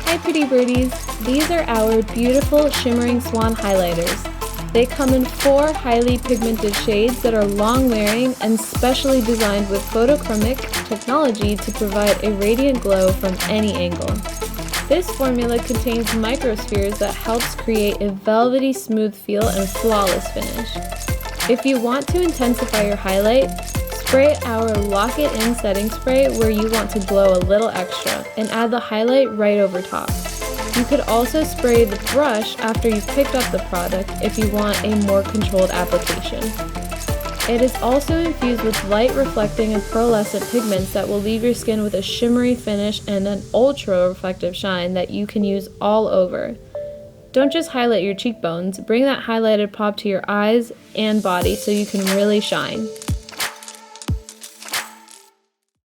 Hi Pretty Birdies! These are our beautiful Shimmering Swan highlighters. They come in 4 highly pigmented shades that are long-wearing and specially designed with photochromic technology to provide a radiant glow from any angle. This formula contains microspheres that helps create a velvety smooth feel and flawless finish. If you want to intensify your highlight, spray our Lock It In setting spray where you want to glow a little extra and add the highlight right over top. You could also spray the brush after you've picked up the product if you want a more controlled application. It is also infused with light reflecting and pearlescent pigments that will leave your skin with a shimmery finish and an ultra reflective shine that you can use all over. Don't just highlight your cheekbones, bring that highlighted pop to your eyes and body so you can really shine.